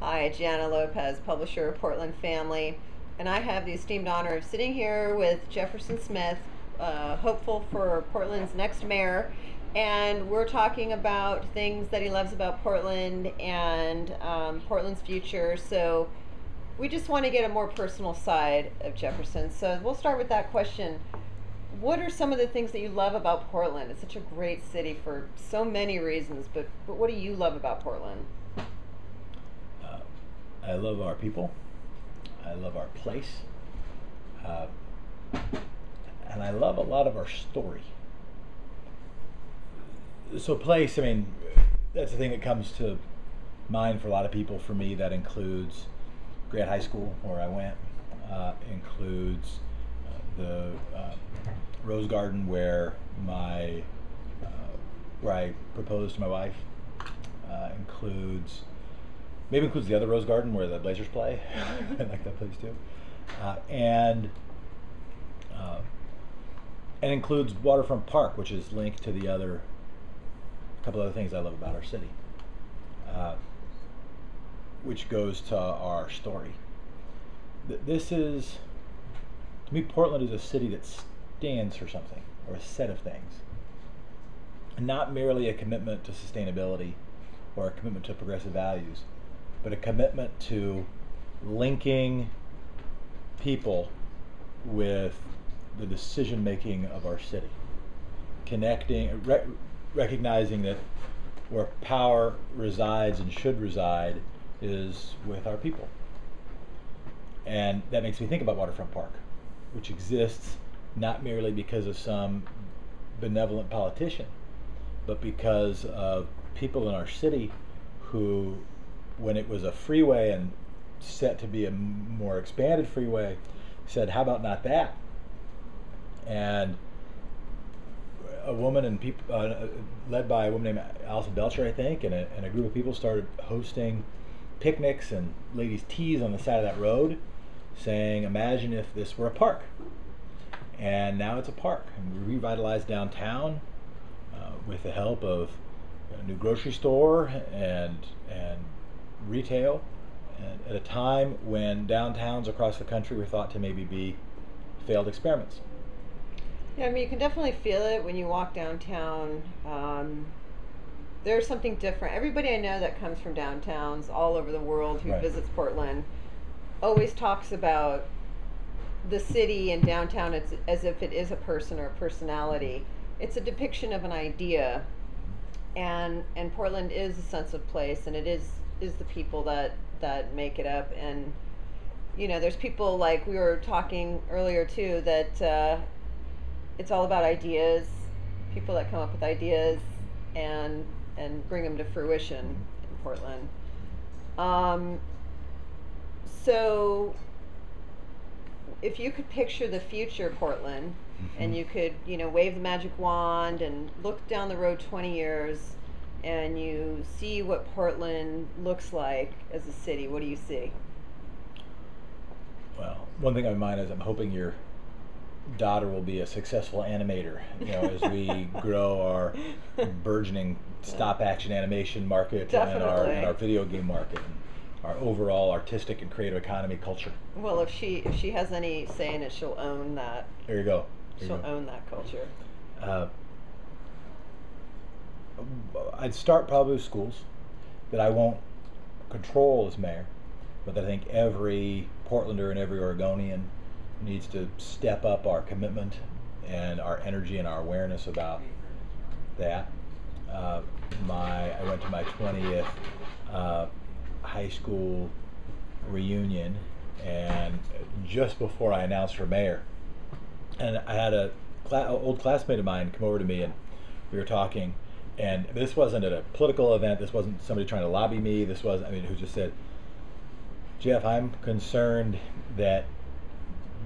Hi, Janna Lopez, publisher of Portland Family, and I have the esteemed honor of sitting here with Jefferson Smith, hopeful for Portland's next mayor, and we're talking about things that he loves about Portland and Portland's future. So we just want to get a more personal side of Jefferson. So we'll start with that question. What are some of the things that you love about Portland? It's such a great city for so many reasons, but what do you love about Portland? Uh, I love our people. I love our place. Uh, and I love a lot of our story. So, place, I mean, that's the thing that comes to mind for a lot of people. For me, that includes Grant High School, where I went, includes the Rose Garden, where I proposed to my wife, includes maybe includes the other Rose Garden where the Blazers play. I like that place too, and uh, and includes Waterfront Park, which is linked to the other couple other things I love about our city, uh, which goes to our story. This is, to me, Portland is a city that stands for something or a set of things, not merely a commitment to sustainability or a commitment to progressive values, but a commitment to linking people with the decision making of our city, recognizing that where power resides and should reside is with our people. And that makes me think about Waterfront Park, which exists not merely because of some benevolent politician, but because of people in our city who, when it was a freeway and set to be a more expanded freeway, said, "How about not that?" And a woman and people, led by a woman named Alison Belcher, I think, and a group of people started hosting picnics and ladies' teas on the side of that road, saying, "Imagine if this were a park." And now it's a park, and we revitalized downtown with the help of a new grocery store and retail, and at a time when downtowns across the country were thought to maybe be failed experiments. Yeah, I mean, you can definitely feel it when you walk downtown. There's something different. Everybody I know that comes from downtowns all over the world who Right. visits Portland always talks about the city and downtown as if it is a person or a personality. It's a depiction of an idea, and Portland is a sense of place, and it is the people that make it up. And there's people like we were talking earlier too that it's all about ideas, people that come up with ideas and bring them to fruition in Portland. Um, so if you could picture the future Portland, and you could wave the magic wand and look down the road 20 years and you see what Portland looks like as a city, what do you see? Well, one thing on my mind is I'm hoping your daughter will be a successful animator, as we grow our burgeoning stop action animation market and our video game market and our overall artistic and creative economy culture. Well, if she has any say in it, she'll own that. There you go. She'll own that culture. Uh, I'd start probably with schools that I won't control as mayor, but that I think every Portlander and every Oregonian needs to step up our commitment and our energy and our awareness about that. I went to my 20th high school reunion, and just before I announced for mayor, and I had a old classmate of mine come over to me, and we were talking, and this wasn't at a political event, this wasn't somebody trying to lobby me, this was, who just said, "Jeff, I'm concerned that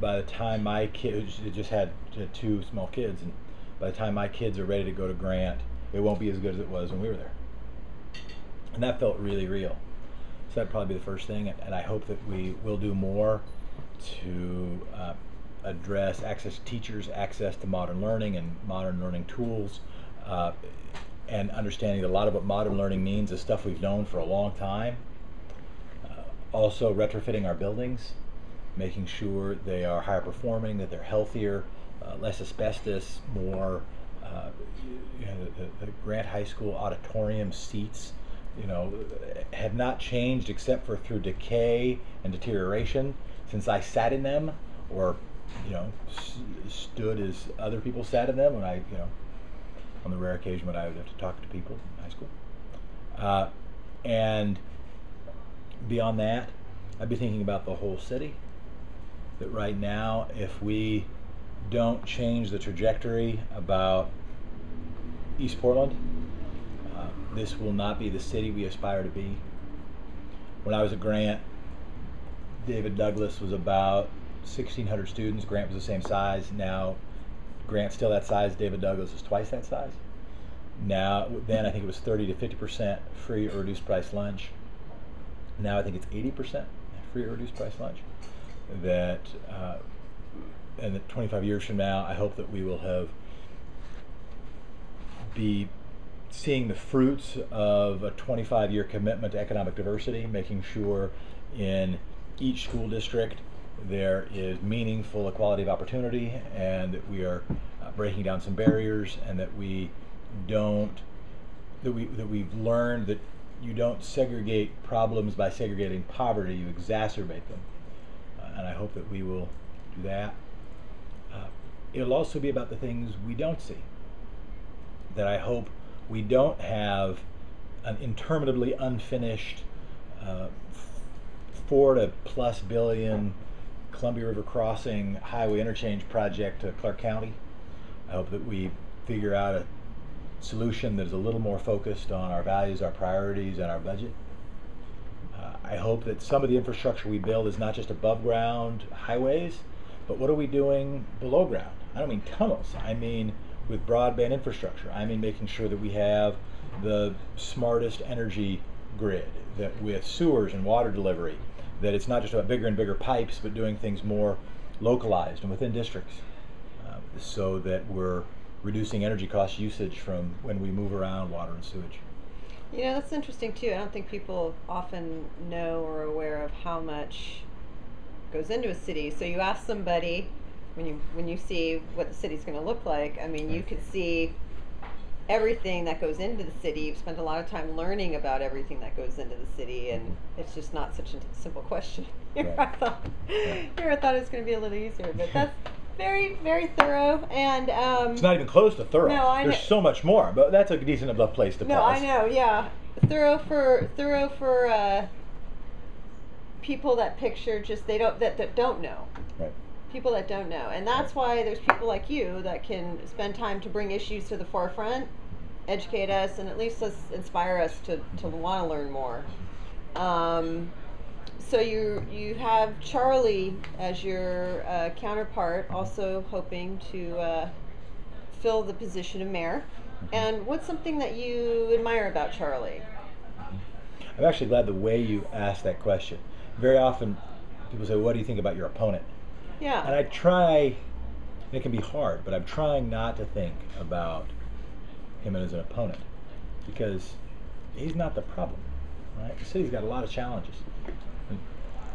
by the time my kids," it just had two small kids, and by the time my kids are ready to go to Grant, it won't be as good as it was when we were there." And that felt really real. So that'd probably be the first thing, and I hope that we will do more to address access to teachers, access to modern learning and modern learning tools, uh, and understanding that a lot of what modern learning means is stuff we've known for a long time. Also retrofitting our buildings, making sure they are higher performing, that they're healthier, less asbestos, more, the Grant High School auditorium seats, have not changed except for through decay and deterioration since I sat in them, or, stood as other people sat in them when I, on the rare occasion when I would have to talk to people in high school. And beyond that, I'd be thinking about the whole city. That right now, if we don't change the trajectory about East Portland, this will not be the city we aspire to be. When I was at Grant, David Douglas was about 1,600 students. Grant was the same size. Now, Grant's still that size. David Douglas is twice that size. Then I think it was 30 to 50% free or reduced price lunch. Now I think it's 80% free or reduced price lunch. And that 25 years from now, I hope that we will be seeing the fruits of a 25-year commitment to economic diversity, making sure in each school district there is meaningful equality of opportunity, and that we are breaking down some barriers, and that we've learned that you don't segregate problems by segregating poverty, you exacerbate them. And I hope that we will do that. It'll also be about the things we don't see. That I hope we don't have an interminably unfinished $4+ billion Columbia River Crossing highway interchange project to Clark County. I hope that we figure out a solution that is a little more focused on our values, our priorities, and our budget. I hope that some of the infrastructure we build is not just above ground highways, but what are we doing below ground? I don't mean tunnels. I mean with broadband infrastructure. I mean making sure that we have the smartest energy grid, that with sewers and water delivery, that it's not just about bigger and bigger pipes, but doing things more localized and within districts, so that we're reducing energy cost usage from when we move around water and sewage. That's interesting too. I don't think people often know or are aware of how much goes into a city. So you ask somebody, when you see what the city's going to look like, I mean, you could see everything that goes into the city. You've spent a lot of time learning about everything that goes into the city, and it's just not such a simple question. Here I thought it was going to be a little easier, but that's very, very thorough. And it's not even close to thorough. No, I know. There's so much more, but that's a decent enough place to pause. No, I know. Yeah, thorough for people that picture just that don't know. Right. People that don't know, and that's why there's people like you that can spend time to bring issues to the forefront, educate us, and at least inspire us to want to learn more. So you have Charlie as your counterpart, also hoping to fill the position of mayor. And what's something that you admire about Charlie? I'm actually glad the way you asked that question. Very often people say, what do you think about your opponent? Yeah. And I try, and it can be hard, but I'm trying not to think about him as an opponent, because he's not the problem, right? The city's got a lot of challenges,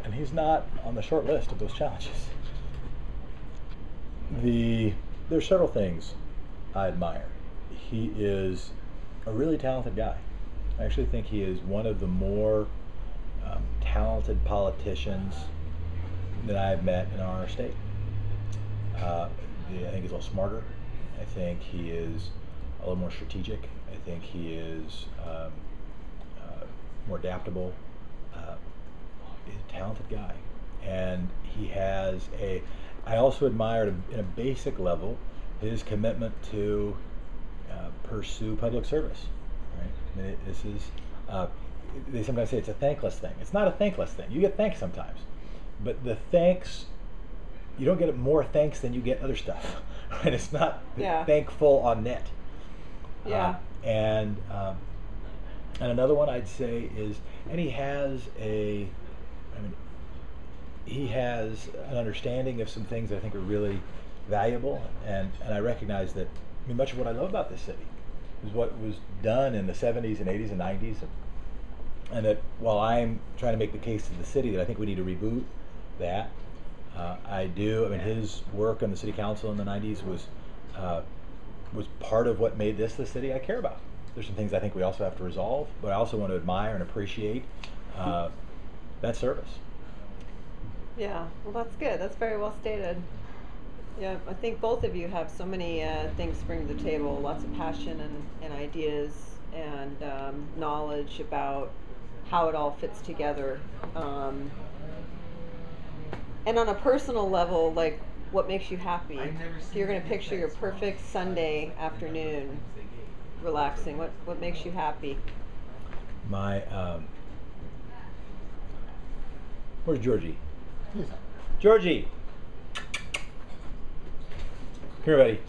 and he's not on the short list of those challenges. There's several things I admire. He is a really talented guy. I actually think he is one of the more talented politicians that I've met in our state. I think he's a little smarter. I think he is a little more strategic. I think he is more adaptable. He's a talented guy. And he has I also admire in a basic level his commitment to pursue public service. Right? I mean, this is, they sometimes say it's a thankless thing. It's not a thankless thing. You get thanks sometimes. But the thanks, you don't get more thanks than you get other stuff. Right? It's not thankful on net. Yeah. And another one I'd say is, and he has an understanding of some things that I think are really valuable, and I recognize that, much of what I love about this city is what was done in the 70s and 80s and 90s, and that while I'm trying to make the case to the city that I think we need to reboot that, I do. I mean, his work on the city council in the '90s was part of what made this the city I care about. There's some things I think we also have to resolve, but I also want to admire and appreciate that service. Yeah, well, that's good. That's very well stated. Yeah, I think both of you have so many things to bring to the table, lots of passion and ideas and knowledge about how it all fits together. And on a personal level, like, what makes you happy? If you're going to picture your perfect Sunday afternoon relaxing, what makes you happy? My where's Georgie? Georgie, come here, buddy.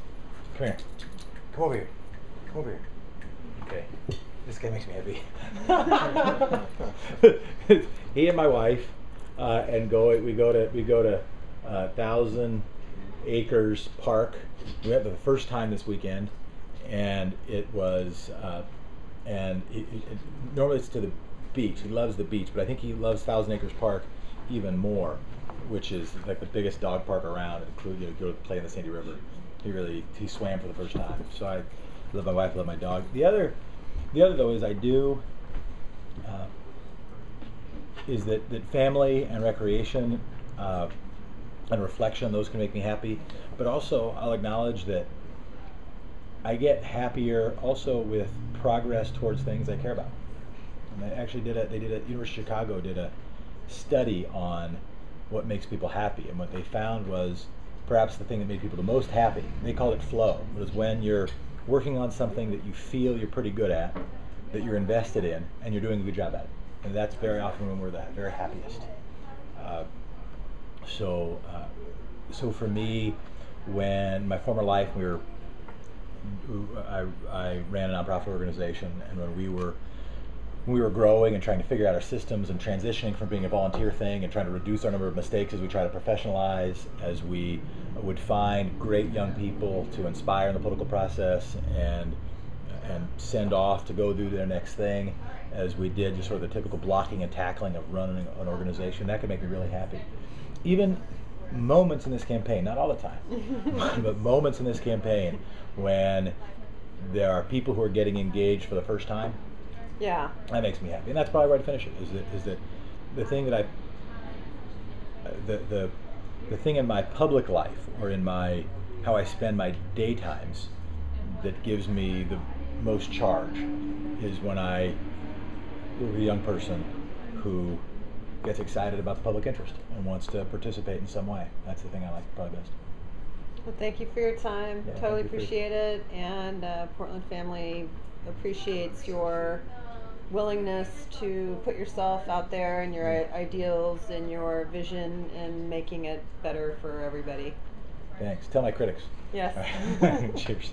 Come here. Come over here. Come over here. Okay. This guy makes me happy. He and my wife we go to 1,000 Acres Park. We went for the first time this weekend, and it was normally it's to the beach. He loves the beach, but I think he loves 1,000 Acres Park even more, which is like the biggest dog park around. Including go to play in the Sandy River. He swam for the first time. So I love my wife, love my dog. The other though is I do is that family and recreation and reflection, those can make me happy. But also I'll acknowledge that I get happier also with progress towards things I care about. And they actually University of Chicago did a study on what makes people happy, and what they found was perhaps the thing that made people the most happy, they called it flow. It was when you're working on something that you feel you're pretty good at, that you're invested in, and you're doing a good job at it. And that's very often when we're the very happiest. So for me, when my former life, I ran a nonprofit organization, and when we were growing and trying to figure out our systems and transitioning from being a volunteer thing and trying to reduce our number of mistakes as we try to professionalize, as we would find great young people to inspire in the political process and send off to go do their next thing, as we did just sort of the typical blocking and tackling of running an organization, that could make me really happy. Even moments in this campaign, not all the time, but moments in this campaign when there are people who are getting engaged for the first time, yeah, that makes me happy. And that's probably where to finish it, is that the thing that the thing in my public life, or in how I spend my daytimes, that gives me the most charge is when I work with a young person who gets excited about the public interest and wants to participate in some way. That's the thing I like probably best. Well, thank you for your time. Yeah, Totally appreciate it. And Portland family appreciates your willingness to put yourself out there and your ideals and your vision and making it better for everybody. Thanks. Tell my critics. Yes. Cheers.